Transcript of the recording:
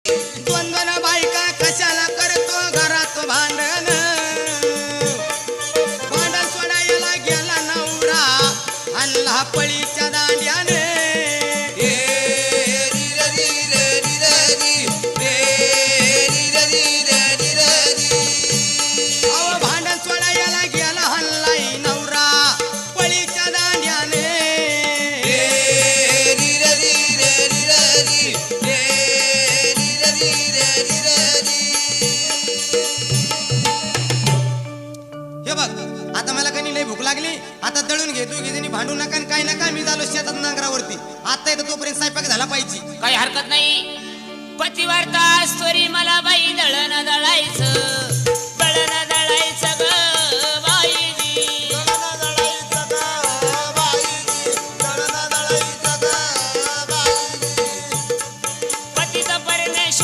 द्वंद्वन बायका कशाला करतो घरात भांडण भांडण सोडायला गेला नवरा आणला पळीच्या दांड्याने भांडण सोडायला गेला हल्लाई नवरा पळीच्या दांड्याने हे बघ आता मला कधी लई भूक लागली आता दळून घे तू घे भांडू नका आणि काय नका मी झालो शेतात नांगरावरती आता येतो तोपर्यंत स्वयंपाक झाला पाहिजे काही हरकत नाही पतिवार्ता स्वरी मला बाई दळण दळायचं